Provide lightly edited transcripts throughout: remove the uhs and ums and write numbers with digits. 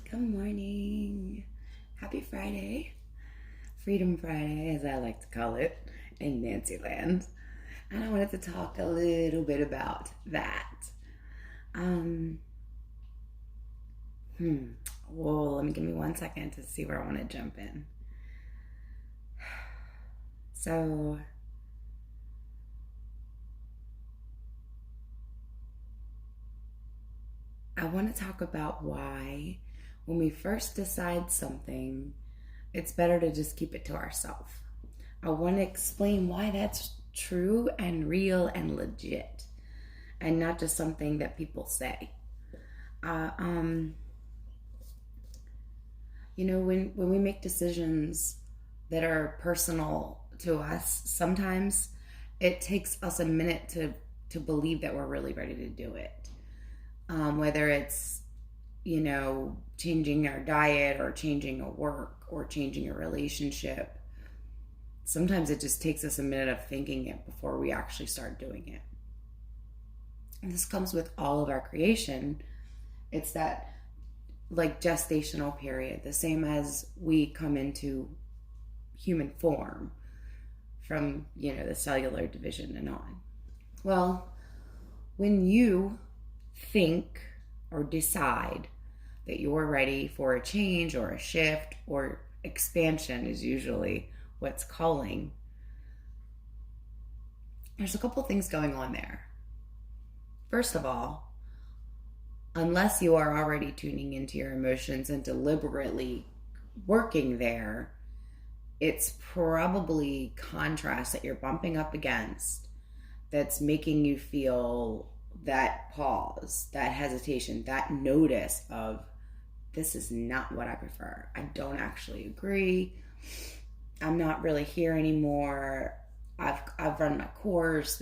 Good morning. Happy Friday. Freedom Friday, as I like to call it in Nancy Land. And I wanted to talk a little bit about that. Um, Well, let me give me 1 second to see where I want to jump in. So, I want to talk about why, when we first decide something, it's better to just keep it to ourselves. I want to explain why that's true and real and legit, and not just something that people say. Uh, um, when we make decisions that are personal to us, sometimes it takes us a minute to believe that we're really ready to do it. Whether it's changing our diet or changing a work or changing a relationship, sometimes it just takes us a minute of thinking it before we actually start doing it. And this comes with all of our creation. It's that like gestational period, the same as we come into human form from, the cellular division and on. Well, when you think or decide that you're ready for a change or a shift or expansion is usually what's calling, there's a couple things going on there. First of all, unless you are already tuning into your emotions and deliberately working there, it's probably contrast that you're bumping up against that's making you feel that pause, that hesitation, that notice of, this is not what I prefer. I don't actually agree. I'm not really here anymore. I've run my course.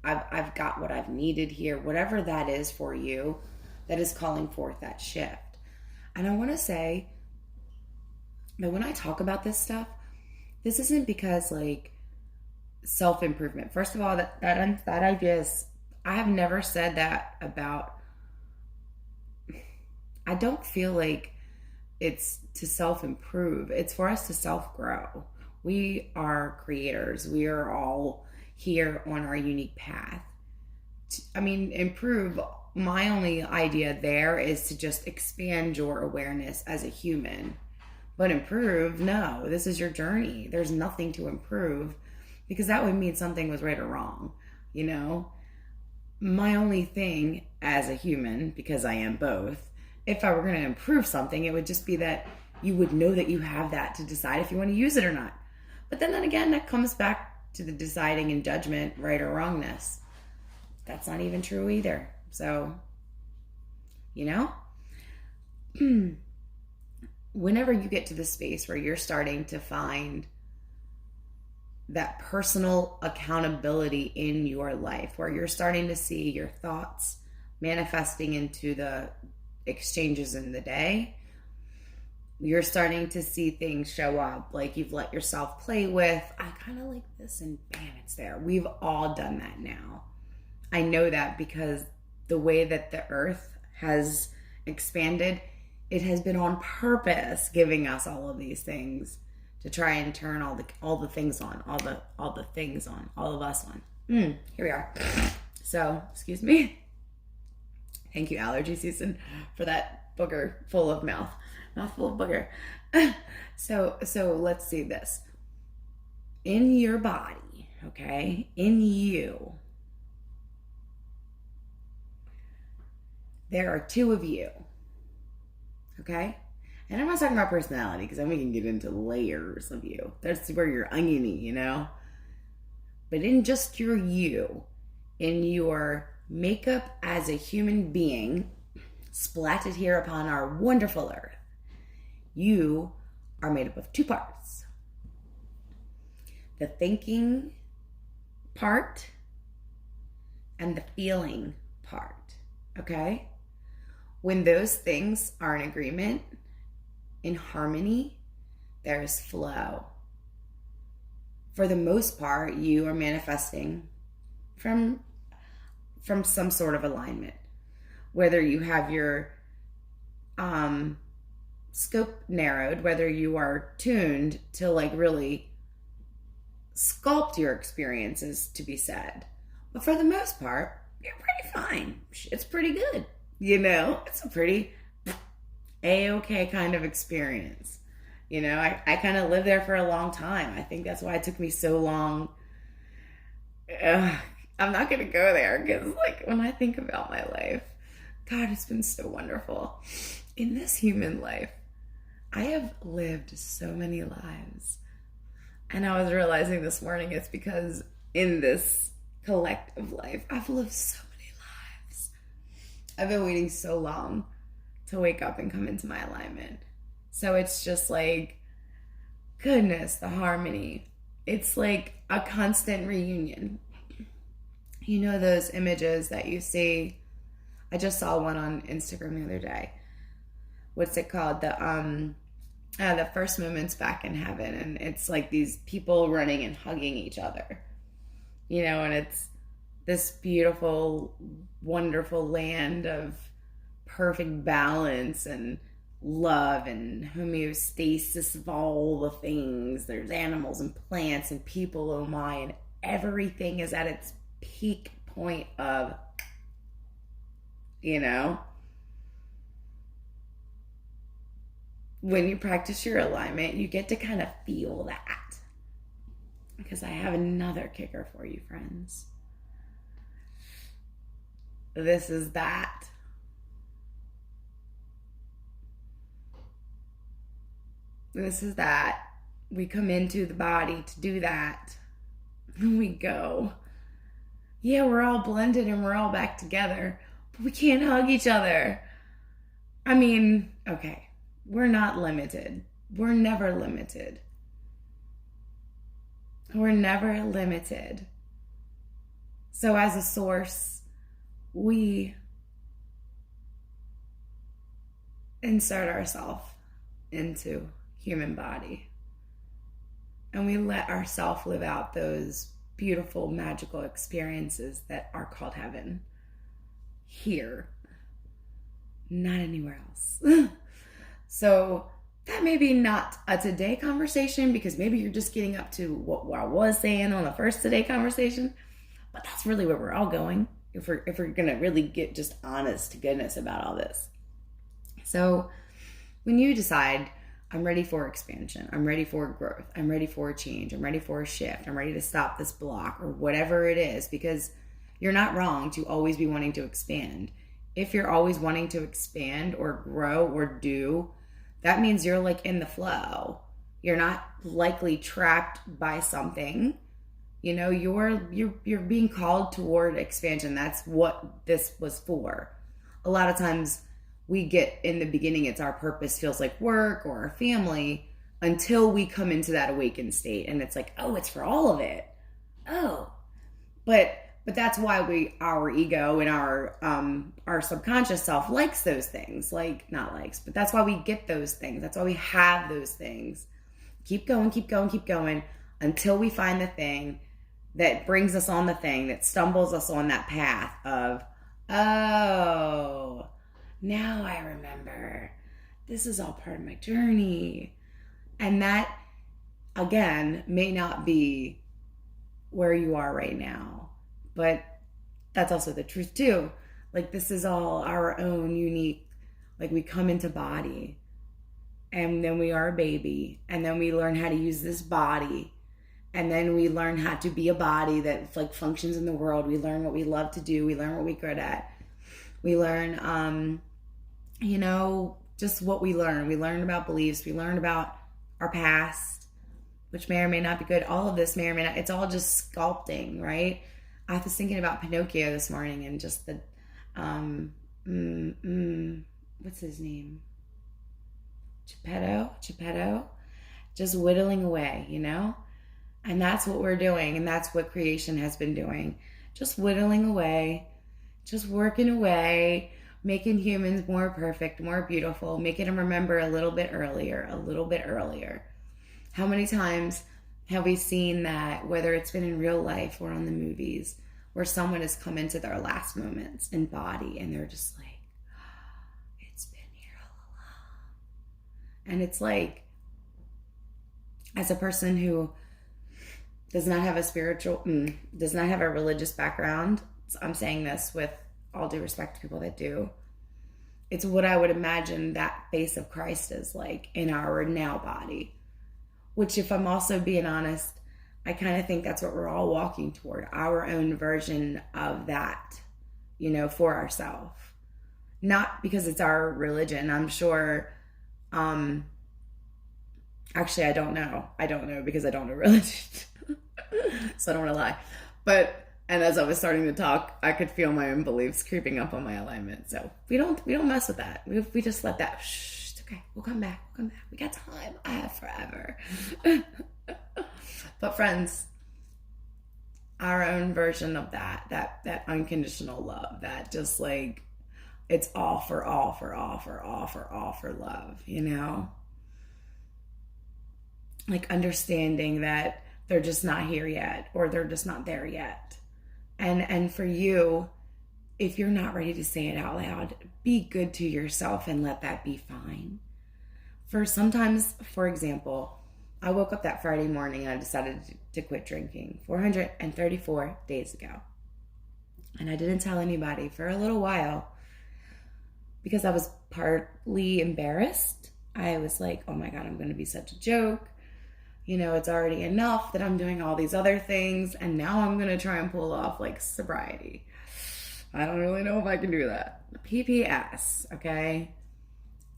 I've got what I've needed here. Whatever that is for you, that is calling forth that shift. And I want to say that when I talk about this stuff, this isn't because like self-improvement. First of all, that idea is, I have never said that about, I don't feel like it's to self-improve. It's for us to self-grow. We are creators. We are all here on our unique path. Improve, my only idea there is to just expand your awareness as a human. But improve, no, this is your journey. There's nothing to improve, because that would mean something was right or wrong, My only thing as a human, because I am both, if I were going to improve something, it would just be that you would know that you have that to decide if you want to use it or not. But then again, that comes back to the deciding and judgment, right or wrongness. That's not even true either. So, whenever you get to the space where you're starting to find that personal accountability in your life, where you're starting to see your thoughts manifesting into the exchanges in the day, you're starting to see things show up, like you've let yourself play with, I kind of like this, and bam, it's there. We've all done that now. I know that because the way that the earth has expanded, it has been on purpose giving us all of these things to try and turn all the things on, all the things on, all of us on. Here we are. So, excuse me. Thank you, allergy season, for that booger full of mouthful of booger. So let's see this. In your body, okay, in you, there are two of you, okay? And I'm not talking about personality, because then we can get into layers of you. That's where you're oniony, But in just your you, in your makeup as a human being, splatted here upon our wonderful earth, you are made up of two parts. The thinking part and the feeling part, okay? When those things are in agreement, in harmony, there's flow. For the most part, you are manifesting from some sort of alignment. Whether you have your scope narrowed, whether you are tuned to like really sculpt your experiences to be said. But for the most part, you're pretty fine. It's pretty good. It's a pretty A-okay kind of experience. I kind of lived there for a long time. I think that's why it took me so long. I'm not going to go there because, like, when I think about my life, God, it's been so wonderful. In this human life, I have lived so many lives. And I was realizing this morning it's because in this collective life, I've lived so many lives. I've been waiting so long to wake up and come into my alignment. So it's just like, goodness, the harmony. It's like a constant reunion. Those images that you see. I just saw one on Instagram the other day. What's it called? The first moments back in heaven. And it's like these people running and hugging each other. And it's this beautiful, wonderful land of perfect balance and love and homeostasis of all the things. There's animals and plants and people, oh my, and everything is at its peak point of, when you practice your alignment, you get to kind of feel that. Because I have another kicker for you, friends. This is that. This is that. We come into the body to do that. And we go. Yeah, we're all blended and we're all back together, but we can't hug each other. I mean, okay, we're not limited. We're never limited. We're never limited. So as a source, we insert ourselves into human body. And we let ourselves live out those beautiful, magical experiences that are called heaven. Here. Not anywhere else. So that may be not a today conversation, because maybe you're just getting up to what I was saying on the first today conversation. But that's really where we're all going if we're going to really get just honest to goodness about all this. So when you decide, I'm ready for expansion, I'm ready for growth, I'm ready for a change, I'm ready for a shift, I'm ready to stop this block or whatever it is, because you're not wrong to always be wanting to expand. If you're always wanting to expand or grow or do, that means you're like in the flow. You're not likely trapped by something. You're being called toward expansion. That's what this was for. A lot of times we get in the beginning, it's our purpose feels like work or our family, until we come into that awakened state. And it's like, oh, it's for all of it. Oh, but that's why our ego and our subconscious self likes those things. Like, not likes, but that's why we get those things. That's why we have those things. Keep going, keep going, keep going until we find the thing that brings us on the thing, that stumbles us on that path of, oh, now I remember. This is all part of my journey. And that, again, may not be where you are right now. But that's also the truth too. Like, this is all our own unique, like, we come into body and then we are a baby, and then we learn how to use this body, and then we learn how to be a body that like functions in the world. We learn what we love to do. We learn what we're good at. We learn, just what we learn. We learn about beliefs. We learn about our past, which may or may not be good. All of this may or may not. It's all just sculpting, right? I was thinking about Pinocchio this morning and just the, what's his name? Geppetto, just whittling away, And that's what we're doing. And that's what creation has been doing. Just whittling away, just working away, making humans more perfect, more beautiful, making them remember a little bit earlier. How many times have we seen that, whether it's been in real life or on the movies, where someone has come into their last moments in body and they're just like, it's been here all along. And it's like, as a person who does not have a religious background, I'm saying this with all due respect to people that do, it's what I would imagine that face of Christ is like in our now body. Which, if I'm also being honest, I kind of think that's what we're all walking toward, our own version of that, for ourselves. Not because it's our religion. I'm sure, actually, I don't know. I don't know because I don't know religion. So I don't want to lie. And as I was starting to talk, I could feel my own beliefs creeping up on my alignment. So we don't mess with that. We just let that, it's okay. We'll come back. We got time. I have forever. But friends, our own version of that unconditional love, that just like, it's all for love, Like understanding that they're just not here yet, or they're just not there yet. And for you, if you're not ready to say it out loud, be good to yourself and let that be fine. For example, I woke up that Friday morning and I decided to quit drinking 434 days ago. And I didn't tell anybody for a little while because I was partly embarrassed. I was like, oh my God, I'm going to be such a joke. It's already enough that I'm doing all these other things, and now I'm going to try and pull off like sobriety. I don't really know if I can do that. PPS, okay?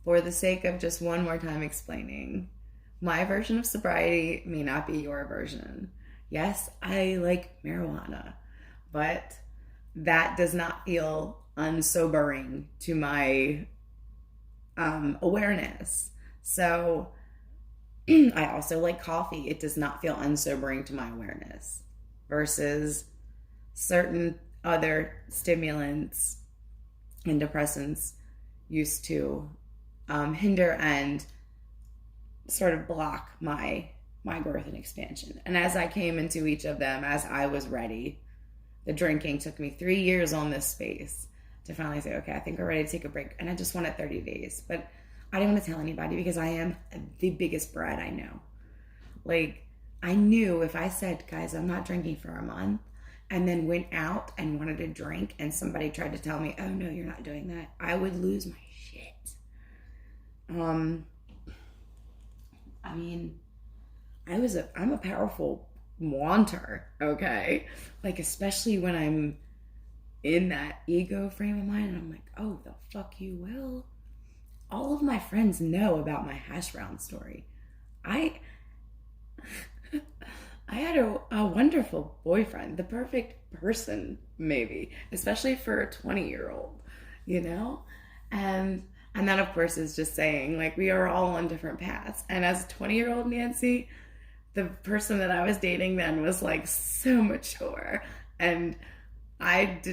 For the sake of just one more time explaining, my version of sobriety may not be your version. Yes, I like marijuana, but that does not feel unsobering to my awareness. So I also like coffee. It does not feel unsobering to my awareness, versus certain other stimulants and depressants used to hinder and sort of block my growth and expansion. And as I came into each of them, as I was ready, the drinking took me 3 years on this space to finally say, okay, I think we're ready to take a break. And I just wanted 30 days. But I didn't want to tell anybody because I am the biggest brat I know. Like, I knew if I said, guys, I'm not drinking for a month, and then went out and wanted to drink, and somebody tried to tell me, oh no, you're not doing that, I would lose my shit. I mean, I'm a powerful wanter, okay? Like, especially when I'm in that ego frame of mind, and I'm like, oh, the fuck you will. All of my friends know about my hash brown story. I had a wonderful boyfriend, the perfect person, maybe, especially for a 20-year-old, And that, of course, is just saying, like, we are all on different paths. And as a 20-year-old Nancy, the person that I was dating then was, like, so mature. And but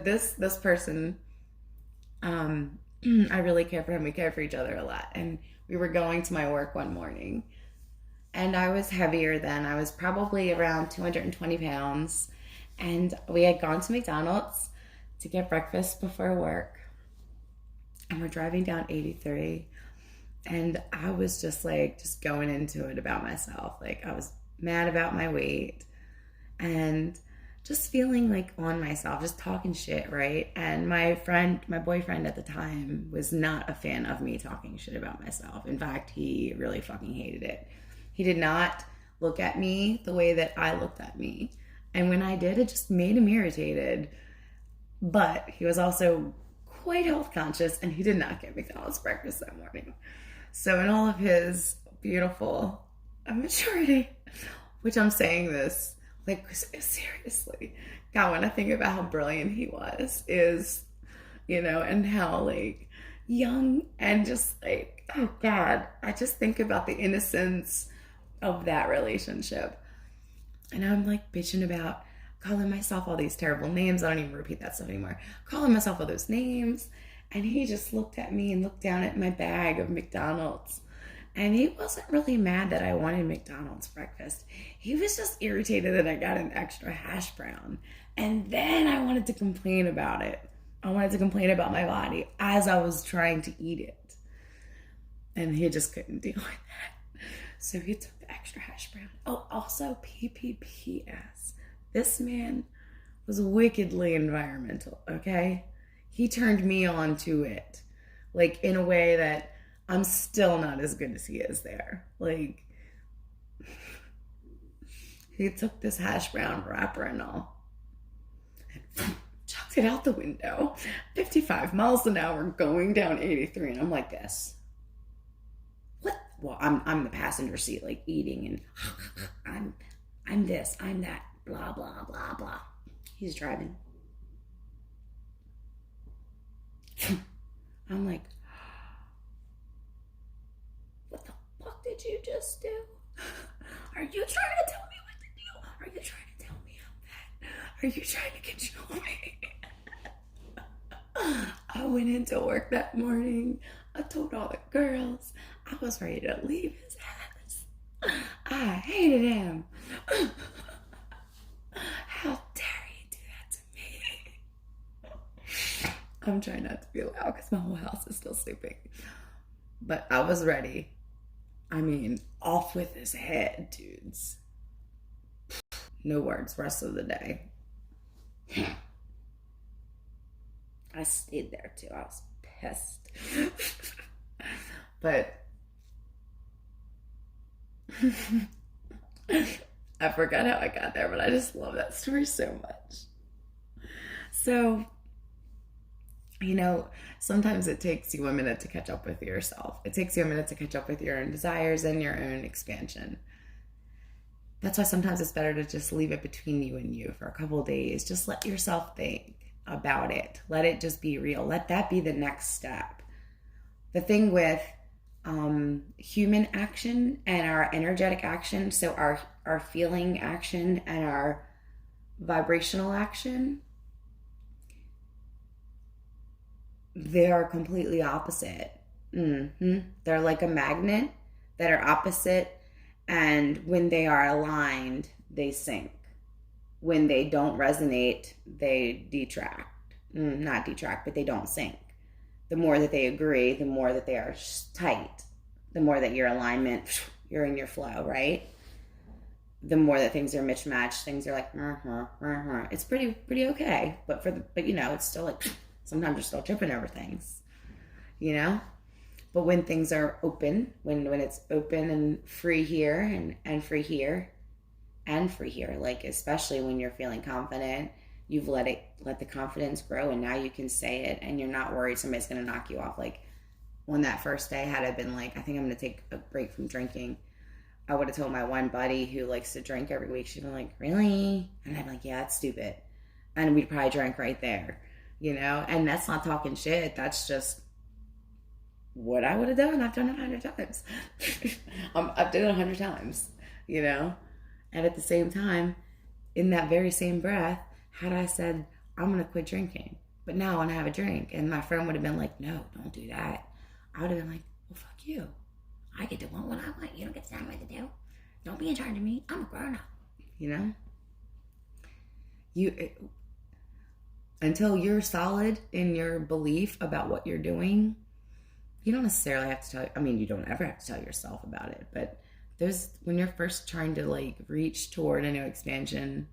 this person, I really care for him. We care for each other a lot. And we were going to my work one morning, and I was heavier then. I was probably around 220 pounds. And we had gone to McDonald's to get breakfast before work. And we're driving down 83. And I was just going into it about myself. Like, I was mad about my weight and just feeling like on myself, just talking shit, right? And my boyfriend at the time was not a fan of me talking shit about myself. In fact, he really fucking hated it. He did not look at me the way that I looked at me. And when I did, it just made him irritated. But he was also quite health conscious, and he did not get McDonald's breakfast that morning. So in all of his beautiful maturity, which I'm saying this, like, seriously, God, when I think about how brilliant he is, and how, like, young and just, like, oh God, I just think about the innocence of that relationship. And I'm, like, bitching about calling myself all these terrible names. I don't even repeat that stuff anymore. Calling myself all those names. And he just looked at me and looked down at my bag of McDonald's. And he wasn't really mad that I wanted McDonald's breakfast. He was just irritated that I got an extra hash brown. And then I wanted to complain about it. I wanted to complain about my body as I was trying to eat it. And he just couldn't deal with that. So he took the extra hash brown. Oh, also PPPS. This man was wickedly environmental, okay? He turned me on to it. Like, in a way that I'm still not as good as he is there. Like, he took this hash brown wrapper and all and chucked it out the window. 55 miles an hour going down 83. And I'm like this. What? Well, I'm the passenger seat, like eating, and I'm this, I'm that, blah, blah, blah, blah. He's driving. I'm like, what the fuck did you just do? Are you trying to tell me what to do? Are you trying to tell me I'm fat? Are you trying to control me? I went into work that morning. I told all the girls I was ready to leave his house. I hated him. How dare he do that to me? I'm trying not to be loud because my whole house is still sleeping. But I was ready. I mean, off with his head, dudes. No words rest of the day. I stayed there too. I was pissed. But I forgot how I got there, but I just love that story so much. So, you know, sometimes it takes you a minute to catch up with yourself. It takes you a minute to catch up with your own desires and your own expansion. That's why sometimes it's better to just leave it between you and you for a couple of days. Just let yourself think about it. Let it just be real. Let that be the next step. The thing with human action and our energetic action, so our feeling action and our vibrational action, they are completely opposite. They're like a magnet that are opposite, and when they are aligned, they sync. When they don't resonate, they detract. Not detract, but they don't sync. The more that they agree, the more that they are tight, the more that your alignment, you're in your flow, right? The more that things are mismatched, things are like, it's pretty okay. But you know, it's still like, sometimes you're still tripping over things, you know? But when things are open, when it's open and free here and free here and free here, like especially when you're feeling confident, you've let the confidence grow, and now you can say it and you're not worried somebody's going to knock you off. Like on that first day, had I been like, I think I'm going to take a break from drinking, I would have told my one buddy who likes to drink every week, she'd been like, really? And I'm like, yeah, it's stupid. And we'd probably drink right there, you know? And that's not talking shit. That's just what I would have done. I've done it 100 times. I've done it 100 times, you know? And at the same time, in that very same breath, had I said, I'm going to quit drinking, but now I want to have a drink, and my friend would have been like, no, don't do that, I would have been like, well, fuck you. I get to want what I want. You don't get to tell me what to do. Don't be in charge of me. I'm a grown up. You know? Until you're solid in your belief about what you're doing, you don't necessarily have to you don't ever have to tell yourself about it, but when you're first trying to like reach toward a new expansion,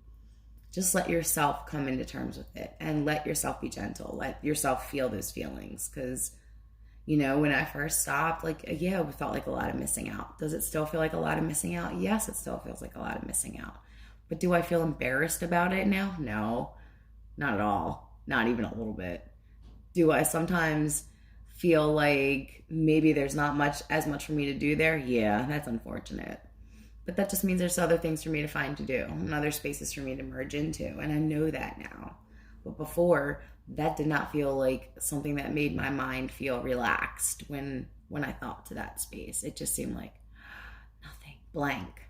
just let yourself come into terms with it and let yourself be gentle. Let yourself feel those feelings. Because, you know, when I first stopped, like, yeah, it felt like a lot of missing out. Does it still feel like a lot of missing out? Yes, it still feels like a lot of missing out. But do I feel embarrassed about it now? No, not at all. Not even a little bit. Do I sometimes feel like maybe there's not as much for me to do there? Yeah, that's unfortunate. But that just means there's other things for me to find to do and other spaces for me to merge into. And I know that now. But before, that did not feel like something that made my mind feel relaxed when I thought to that space. It just seemed like nothing, blank.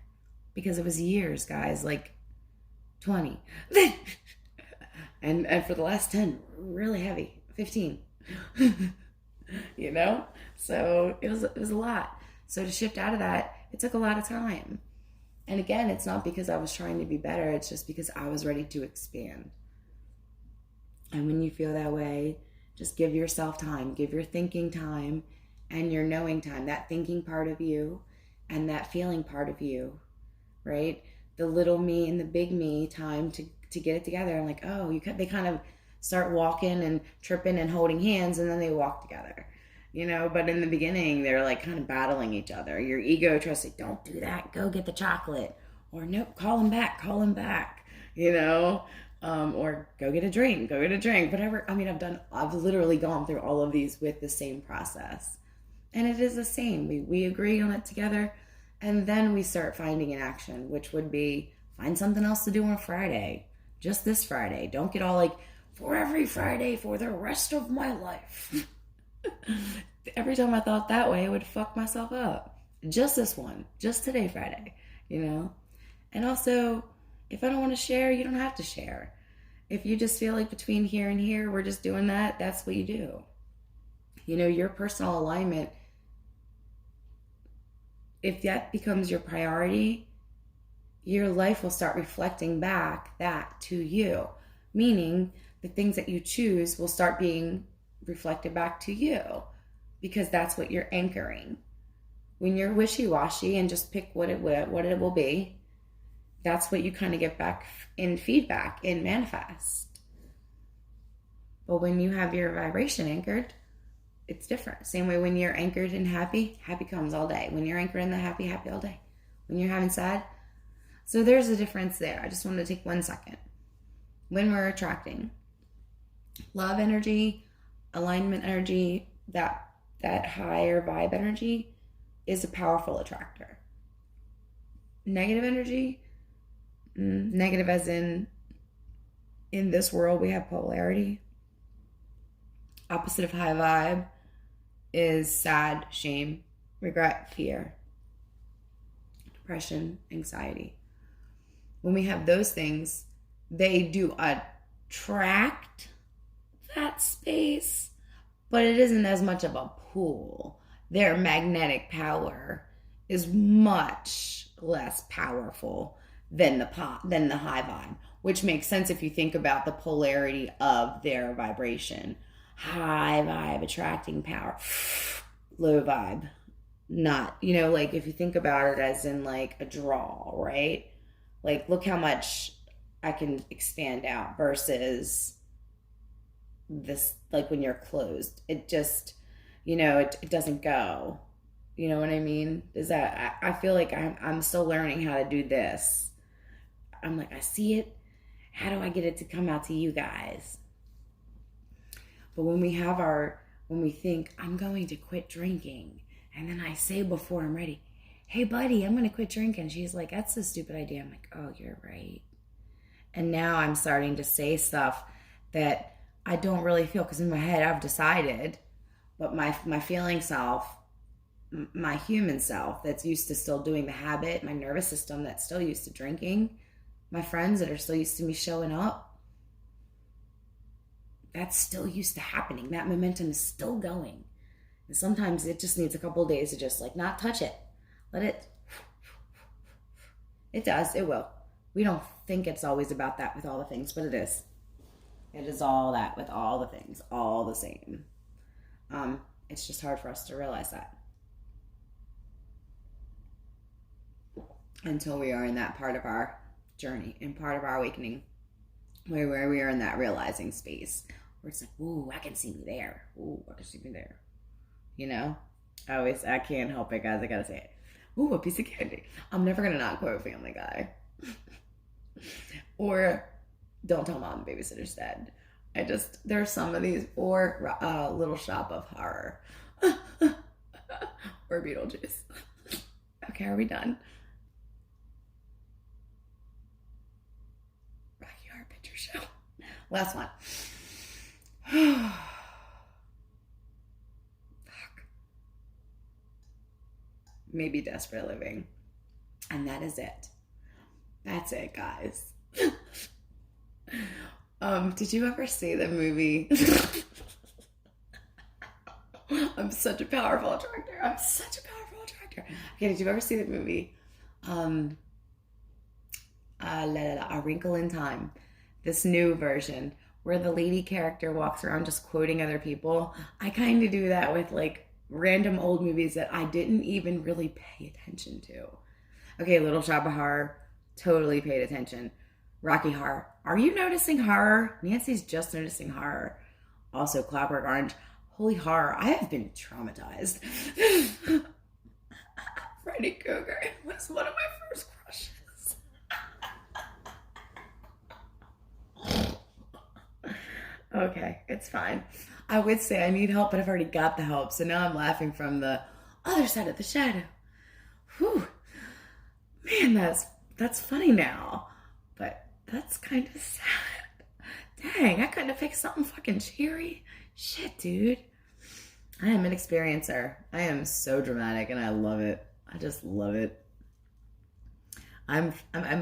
Because it was years, guys, like 20. and for the last 10, really heavy, 15. You know? So it was a lot. So to shift out of that, it took a lot of time. And again, it's not because I was trying to be better. It's just because I was ready to expand. And when you feel that way, just give yourself time, give your thinking time and your knowing time, that thinking part of you and that feeling part of you, right? The little me and the big me time to get it together. And like, oh, they kind of start walking and tripping and holding hands, and then they walk together, but in the beginning they're like kind of battling each other. Your ego tries to say, don't do that, go get the chocolate, or nope, call him back, or go get a drink, whatever. I mean, I've literally gone through all of these with the same process, and it is the same. We agree on it together, and then we start finding an action, which would be find something else to do on a Friday, just this Friday. Don't get all like, for every Friday for the rest of my life. Every time I thought that way, I would fuck myself up. Just this one, just today, Friday, And also, if I don't want to share, you don't have to share. If you just feel like between here and here, we're just doing that, that's what you do. Your personal alignment, if that becomes your priority, your life will start reflecting back that to you. Meaning, the things that you choose will start being reflected back to you, because that's what you're anchoring. When you're wishy-washy and just pick what it will be, that's what you kind of get back in feedback and manifest. But when you have your vibration anchored, it's different. Same way when you're anchored in happy comes all day. When you're anchored in the happy all day. When you're having sad. So there's a difference there. I just wanted to take 1 second. When we're attracting love energy, alignment energy, that higher vibe energy is a powerful attractor. Negative energy, negative as in this world we have polarity. Opposite of high vibe is sad, shame, regret, fear, depression, anxiety. When we have those things, they do attract that space, but it isn't as much of a pull. Their magnetic power is much less powerful than the high vibe, which makes sense if you think about the polarity of their vibration. High vibe attracting power, low vibe not. Like if you think about it as in like a draw, right? Like look how much I can expand out versus this, like when you're closed, it just, it doesn't go. You know what I mean? I feel like I'm still learning how to do this. I'm like, I see it. How do I get it to come out to you guys? But when we think, I'm going to quit drinking, and then I say before I'm ready, hey buddy, I'm going to quit drinking. She's like, that's a stupid idea. I'm like, oh, you're right. And now I'm starting to say stuff that I don't really feel, because in my head I've decided, but my feeling self, my human self that's used to still doing the habit, my nervous system that's still used to drinking, my friends that are still used to me showing up, that's still used to happening. That momentum is still going. And sometimes it just needs a couple of days to just like not touch it. Let it. It does. It will. We don't think it's always about that with all the things, but it is. It is all that with all the things, all the same. It's just hard for us to realize that until we are in that part of our journey and part of our awakening where we are in that realizing space where it's like, ooh, I can see me there. Ooh, I can see me there. I can't help it, guys. I gotta say it. Ooh, a piece of candy. I'm never gonna not quote Family Guy. Or Don't Tell Mom the Babysitter's Dead. There's some of these, or Little Shop of Horror. Or Beetlejuice. Okay, are we done? Rocky Horror Picture Show. Last one. Fuck. Maybe Desperate Living. And that is it. That's it, guys. Did you ever see the movie? I'm such a powerful attractor. Okay, did you ever see the movie? A Wrinkle in Time. This new version where the lady character walks around just quoting other people. I kind of do that with like random old movies that I didn't even really pay attention to. Okay, Little Shop of Horror, totally paid attention. Rocky Horror. Are you noticing horror? Nancy's just noticing horror. Also, Clockwork Orange. Holy horror. I have been traumatized. Freddy Krueger was one of my first crushes. Okay, it's fine. I would say I need help, but I've already got the help. So now I'm laughing from the other side of the shadow. Whew. Man, that's funny now. But that's kind of sad. Dang, I couldn't have picked something fucking cheery. Shit, dude. I am an experiencer. I am so dramatic and I love it. I just love it. I'm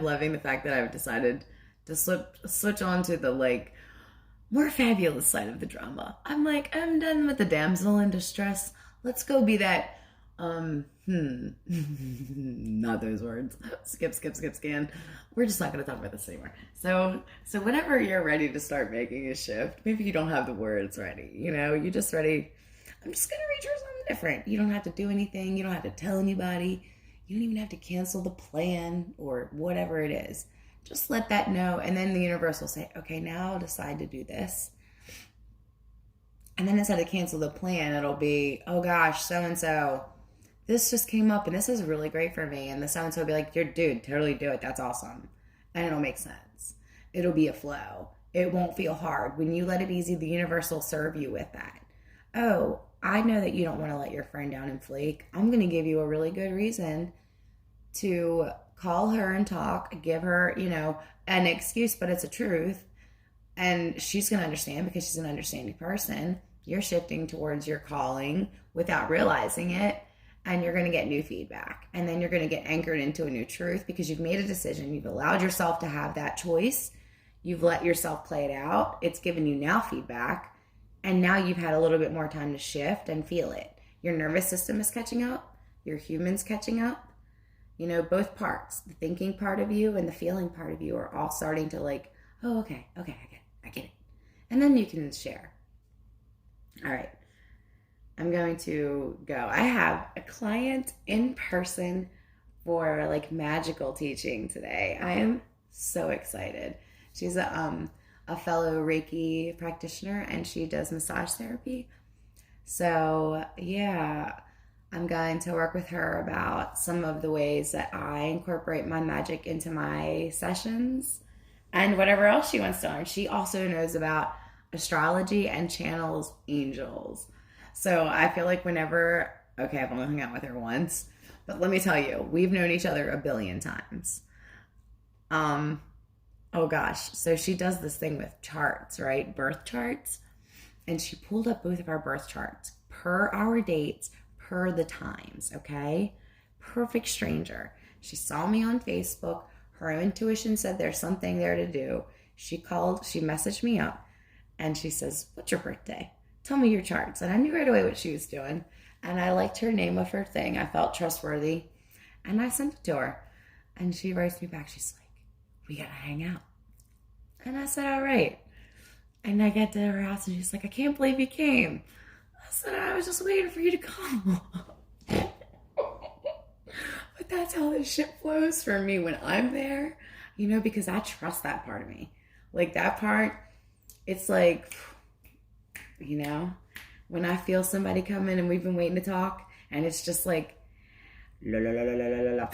loving the fact that I've decided to switch on to the like more fabulous side of the drama. I'm like, I'm done with the damsel in distress. Let's go be that not those words. Skip, scan. We're just not going to talk about this anymore. So whenever you're ready to start making a shift, maybe you don't have the words ready, you just ready. I'm just going to read you something different. You don't have to do anything. You don't have to tell anybody. You don't even have to cancel the plan or whatever it is. Just let that know. And then the universe will say, okay, now I'll decide to do this. And then instead of cancel the plan, it'll be, oh gosh, so-and-so, this just came up and this is really great for me. And the so-and-so will be like, dude, totally do it. That's awesome. And it'll make sense. It'll be a flow. It won't feel hard. When you let it easy, the universe will serve you with that. Oh, I know that you don't want to let your friend down and flake. I'm going to give you a really good reason to call her and talk, give her, an excuse, but it's a truth. And she's going to understand because she's an understanding person. You're shifting towards your calling without realizing it. And you're going to get new feedback. And then you're going to get anchored into a new truth because you've made a decision. You've allowed yourself to have that choice. You've let yourself play it out. It's given you now feedback. And now you've had a little bit more time to shift and feel it. Your nervous system is catching up. Your human's catching up. Both parts, the thinking part of you and the feeling part of you are all starting to like, oh, okay, I get it. And then you can share. All right. I'm going to go. I have a client in person for like magical teaching today. I am so excited. She's a fellow Reiki practitioner and she does massage therapy. So yeah, I'm going to work with her about some of the ways that I incorporate my magic into my sessions and whatever else she wants to learn. She also knows about astrology and channels angels. So I feel like I've only hung out with her once, but let me tell you, we've known each other a billion times. Oh gosh. So she does this thing with charts, right? Birth charts. And she pulled up both of our birth charts per our dates, per the times, okay? Perfect stranger. She saw me on Facebook. Her intuition said there's something there to do. She messaged me up and she says, what's your birthday? Tell me your charts. And I knew right away what she was doing. And I liked her name of her thing. I felt trustworthy. And I sent it to her. And she writes me back. She's like, we gotta hang out. And I said, all right. And I get to her house and she's like, I can't believe you came. I said, I was just waiting for you to come. But that's how this shit flows for me when I'm there, because I trust that part of me. Like that part, it's like, when I feel somebody coming and we've been waiting to talk and it's just like, la la la la la la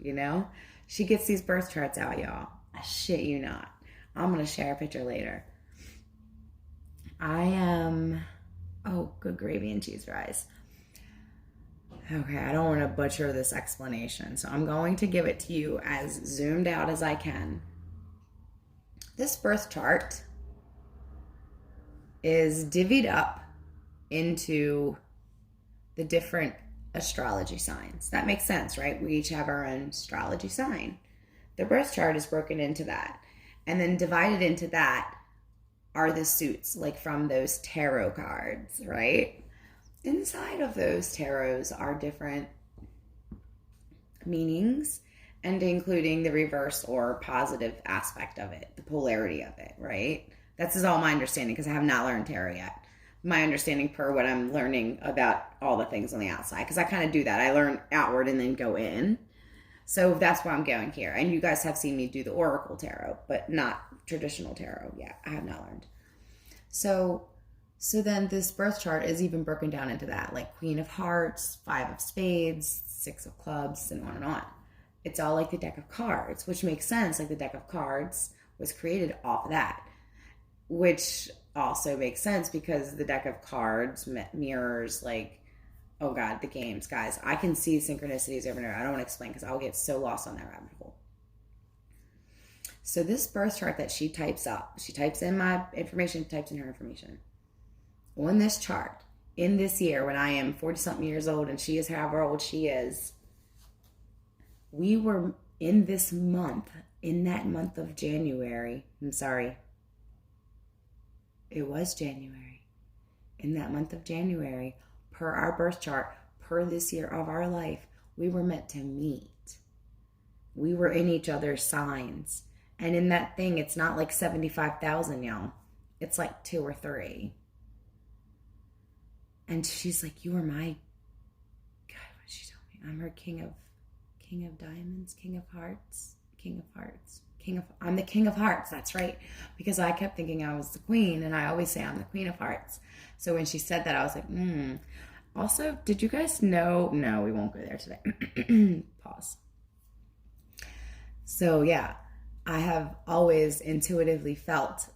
la, she gets these birth charts out, y'all. I shit you not. I'm going to share a picture later. I am, good gravy and cheese fries. Okay, I don't want to butcher this explanation, so I'm going to give it to you as zoomed out as I can. This birth chart is divvied up into the different astrology signs. That makes sense, right? We each have our own astrology sign. The birth chart is broken into that. And then divided into that are the suits, like from those tarot cards, right? Inside of those tarots are different meanings and including the reverse or positive aspect of it, the polarity of it, right? That's is all my understanding because I have not learned tarot yet. My understanding per what I'm learning about all the things on the outside, because I kind of do that. I learn outward and then go in. So that's where I'm going here. And you guys have seen me do the Oracle Tarot, but not traditional tarot yet. I have not learned. So then this birth chart is even broken down into that, like Queen of Hearts, 5 of Spades, 6 of Clubs, and on and on. It's all like the deck of cards, which makes sense. Like the deck of cards was created off of that, which also makes sense because the deck of cards mirrors like, oh God, the games, guys. I can see synchronicities over there. I don't want to explain because I'll get so lost on that rabbit hole. So this birth chart that she types up, she types in my information, types in her information. On this chart, in this year, when I am 40-something years old and she is however old she is, we were in this month, in that month of January, it was January. In that month of January, per our birth chart, per this year of our life, we were meant to meet. We were in each other's signs. And in that thing, it's not like 75,000, y'all. It's like 2 or 3. And she's like, you are my, God, what did she tell me? I'm her king of diamonds, king of hearts. I'm the king of hearts. That's right. Because I kept thinking I was the queen, and I always say I'm the queen of hearts. So when she said that, I was like, Also, did you guys know? No, we won't go there today. Pause. So yeah, I have always intuitively felt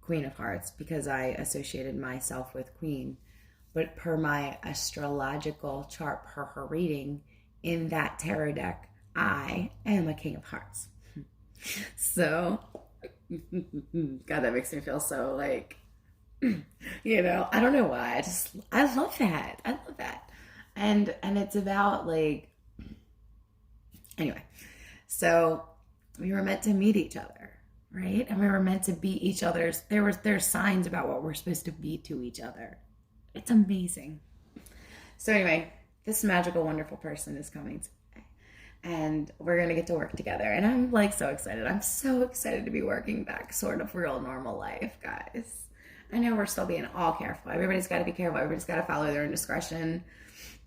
Queen of Hearts because I associated myself with queen. But per my astrological chart, per her reading in that tarot deck, I am a king of hearts. So, God, that makes me feel so like, I don't know why. I love that. And it's about like, anyway, so we were meant to meet each other, right? And we were meant to be each other's, there's signs about what we're supposed to be to each other. It's amazing. So anyway, this magical, wonderful person is coming today, and we're going to get to work together. And I'm like so excited. I'm so excited to be working back sort of real normal life, guys. I know we're still being all careful. Everybody's got to be careful. Everybody's got to follow their own discretion.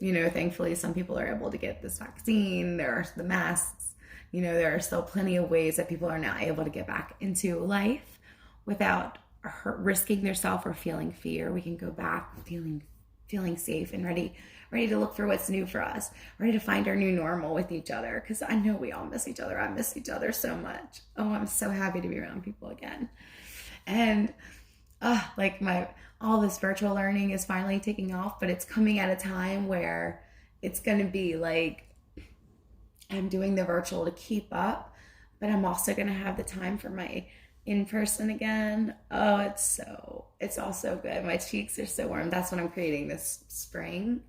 Thankfully, some people are able to get this vaccine. There are the masks. There are still plenty of ways that people are now able to get back into life without risking themselves or feeling fear. We can go back feeling safe and ready to look for what's new for us, ready to find our new normal with each other, because I know we all miss each other. I miss each other so much. Oh, I'm so happy to be around people again. And all this virtual learning is finally taking off, but it's coming at a time where it's going to be like I'm doing the virtual to keep up, but I'm also going to have the time for my in-person again. Oh, it's all so good. My cheeks are so warm. That's what I'm creating this spring.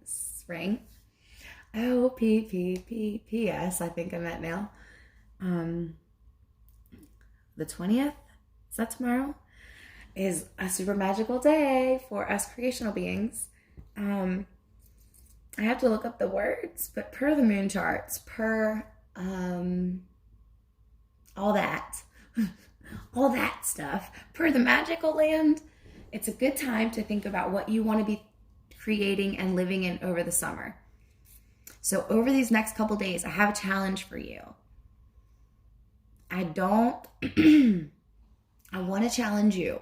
Oh, P.S. I think I'm at now. The 20th, is that tomorrow? Is a super magical day for us creational beings. I have to look up the words, but per the moon charts, per all that stuff, per the magical land, it's a good time to think about what you want to be creating and living in over the summer. So over these next couple days, I have a challenge for you. I want to challenge you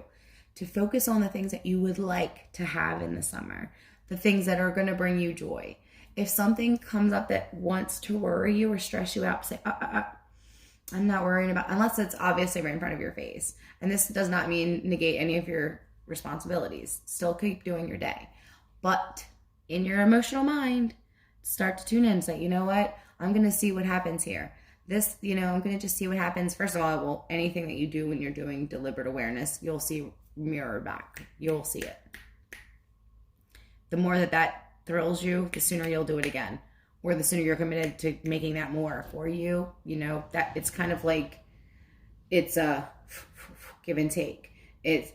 to focus on the things that you would like to have in the summer, the things that are going to bring you joy. If something comes up that wants to worry you or stress you out, say, I'm not worrying about, unless it's obviously right in front of your face. And this does not mean negate any of your responsibilities. Still keep doing your day. But in your emotional mind, start to tune in and say, you know what? I'm going to see what happens here. I'm going to just see what happens. First of all, anything that you do when you're doing deliberate awareness, you'll see mirrored back. You'll see it. The more that thrills you, the sooner you'll do it again. Or the sooner you're committed to making that more for you, that it's kind of like, it's a give and take.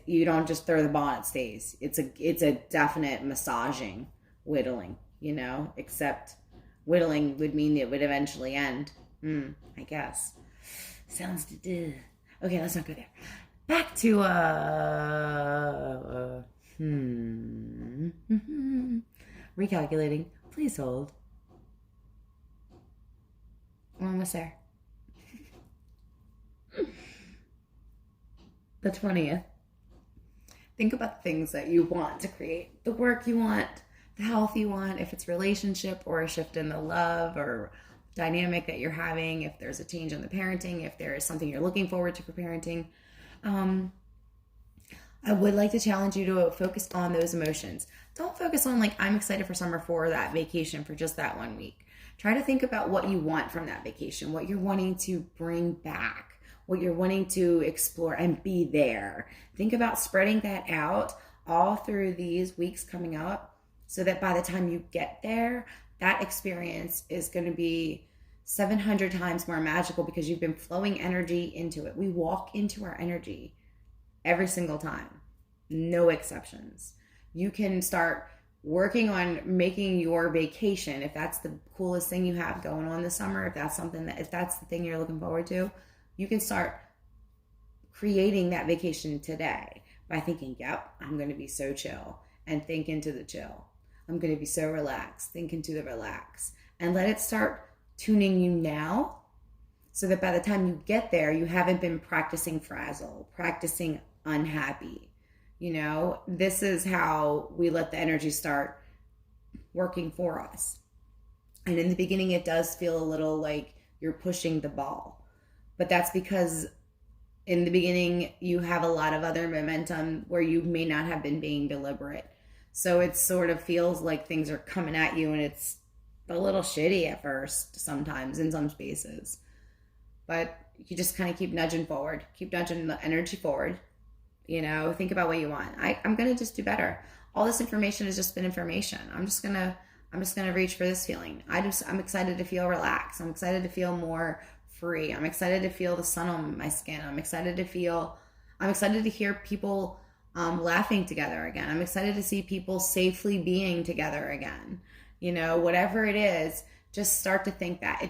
You don't just throw the ball and it stays. It's a definite massaging, whittling, except whittling would mean it would eventually end. I guess. Sounds okay, let's not go there. back to recalculating. Please hold. We're almost there. The 20th. Think about the things that you want to create, the work you want, the health you want, if it's relationship or a shift in the love or dynamic that you're having, if there's a change in the parenting, if there is something you're looking forward to for parenting. I would like to challenge you to focus on those emotions. Don't focus on like, I'm excited for summer for that vacation for just that 1 week. Try to think about what you want from that vacation, what you're wanting to bring back, what you're wanting to explore and be there. Think about spreading that out all through these weeks coming up so that by the time you get there, that experience is going to be 700 times more magical because you've been flowing energy into it. We walk into our energy every single time, no exceptions. You can start working on making your vacation, if that's the coolest thing you have going on this summer, if that's the thing you're looking forward to, you can start creating that vacation today by thinking, yep, I'm going to be so chill, and think into the chill. I'm going to be so relaxed, think into the relax, and let it start tuning you now so that by the time you get there, you haven't been practicing frazzle, practicing unhappy. This is how we let the energy start working for us. And in the beginning, it does feel a little like you're pushing the ball. But that's because in the beginning, you have a lot of other momentum where you may not have been being deliberate. So it sort of feels like things are coming at you and it's a little shitty at first, sometimes in some spaces. But you just kind of keep nudging forward, keep nudging the energy forward. Think about what you want. I'm going to just do better. All this information has just been information. I'm just going to reach for this feeling. I'm excited to feel relaxed. I'm excited to feel more free. I'm excited to feel the sun on my skin. I'm excited to hear people laughing together again. I'm excited to see people safely being together again. Whatever it is, just start to think that.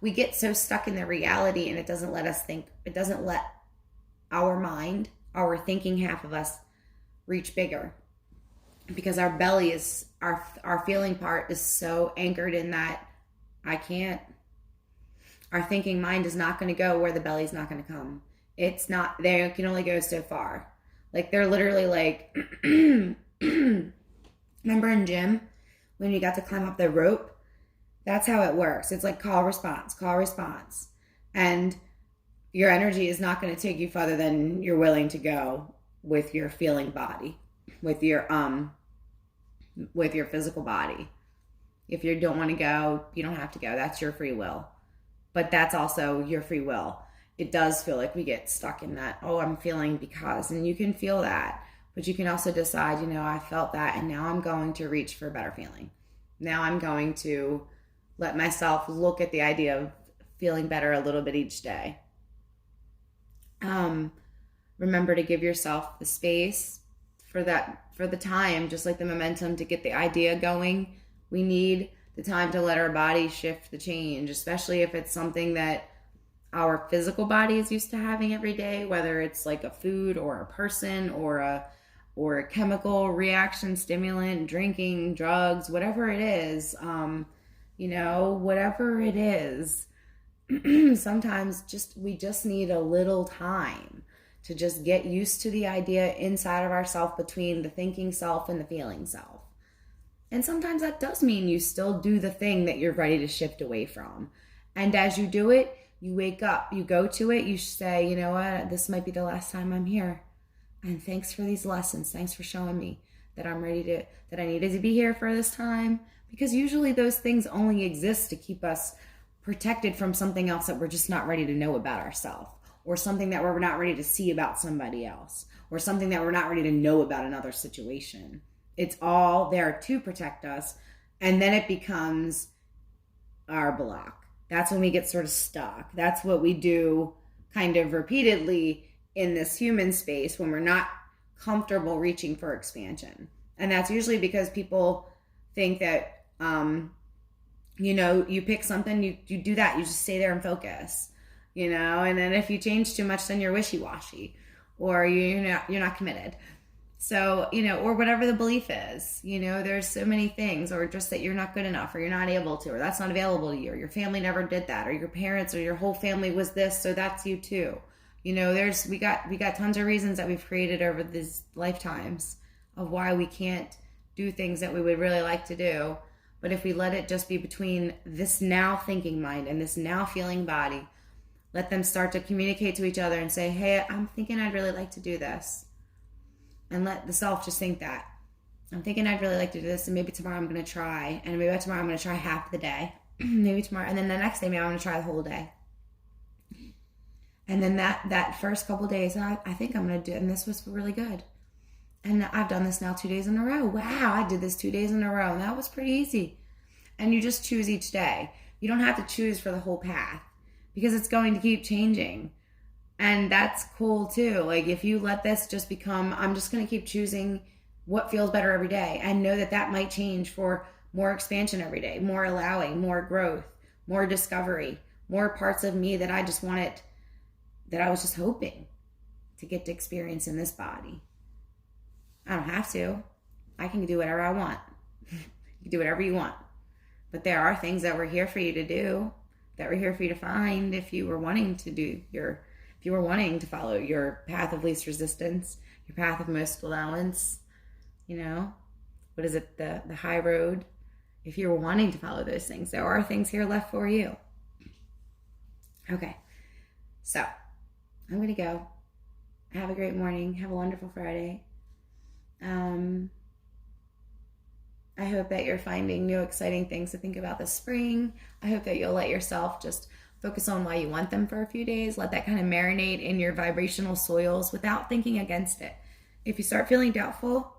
We get so stuck in the reality and it doesn't let us think. It doesn't let our mind, our thinking half of us, reach bigger, because our belly is, our feeling part is so anchored in that I can't. Our thinking mind is not going to go where the belly's not going to come. It's not, they can only go so far. Like they're literally like, remember in gym when you got to climb up the rope? That's how it works. It's like call, response. And your energy is not going to take you further than you're willing to go with your feeling body, with your physical body. If you don't want to go, you don't have to go. That's your free will. But that's also your free will. It does feel like we get stuck in that, oh, I'm feeling because, and you can feel that. But you can also decide, I felt that and now I'm going to reach for a better feeling. Now I'm going to let myself look at the idea of feeling better a little bit each day. Remember to give yourself the space for the time, just like the momentum to get the idea going. We need the time to let our body shift the change, especially if it's something that our physical body is used to having every day, whether it's like a food or a person or a chemical reaction, stimulant, drinking, drugs, whatever it is, whatever it is. Sometimes we just need a little time to just get used to the idea inside of ourself, between the thinking self and the feeling self. And sometimes that does mean you still do the thing that you're ready to shift away from. And as you do it, you wake up, you go to it, you say, you know what, this might be the last time I'm here. And thanks for these lessons. Thanks for showing me that that I needed to be here for this time. Because usually those things only exist to keep us protected from something else that we're just not ready to know about ourselves, or something that we're not ready to see about somebody else, or something that we're not ready to know about another situation. It's all there to protect us. And then it becomes our block. That's when we get sort of stuck. That's what we do kind of repeatedly in this human space when we're not comfortable reaching for expansion. And that's usually because people think that, you pick something, you do that, you just stay there and focus, and then if you change too much, then you're wishy-washy. or you're not committed. So, or whatever the belief is, there's so many things, or just that you're not good enough, or you're not able to, or that's not available to you, or your family never did that, or your parents or your whole family was this, so that's you too. We got tons of reasons that we've created over these lifetimes of why we can't do things that we would really like to do. But if we let it just be between this now thinking mind and this now feeling body, let them start to communicate to each other and say, hey, I'm thinking I'd really like to do this. And let the self just think that. I'm thinking I'd really like to do this, and maybe tomorrow I'm going to try. And maybe tomorrow I'm going to try half the day. Maybe tomorrow. And then the next day, maybe I'm going to try the whole day. And then that first couple days, I think I'm going to do it. And this was really good. And I've done this now 2 days in a row. Wow, I did this 2 days in a row. And that was pretty easy. And you just choose each day. You don't have to choose for the whole path, because it's going to keep changing. And that's cool too. Like, if you let this just become, I'm just going to keep choosing what feels better every day, and know that might change for more expansion every day, more allowing, more growth, more discovery, more parts of me that I just wanted, that I was just hoping to get to experience in this body. I don't have to. I can do whatever I want. You can do whatever you want. But there are things that we're here for you to do, that we're here for you to find if you were wanting to if you were wanting to follow your path of least resistance, your path of most allowance, what is it, the high road? If you were wanting to follow those things, there are things here left for you. Okay, so I'm going to go. Have a great morning. Have a wonderful Friday. I hope that you're finding new exciting things to think about this spring. I hope that you'll let yourself just focus on why you want them for a few days. Let that kind of marinate in your vibrational soils without thinking against it. If you start feeling doubtful,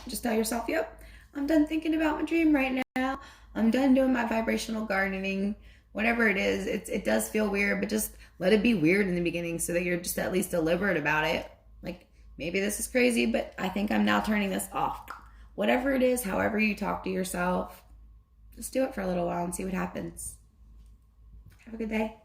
just tell yourself, yep, I'm done thinking about my dream right now. I'm done doing my vibrational gardening. Whatever it is, it does feel weird, but just let it be weird in the beginning so that you're just at least deliberate about it. Like, maybe this is crazy, but I think I'm now turning this off. Whatever it is, however you talk to yourself, just do it for a little while and see what happens. Have a good day.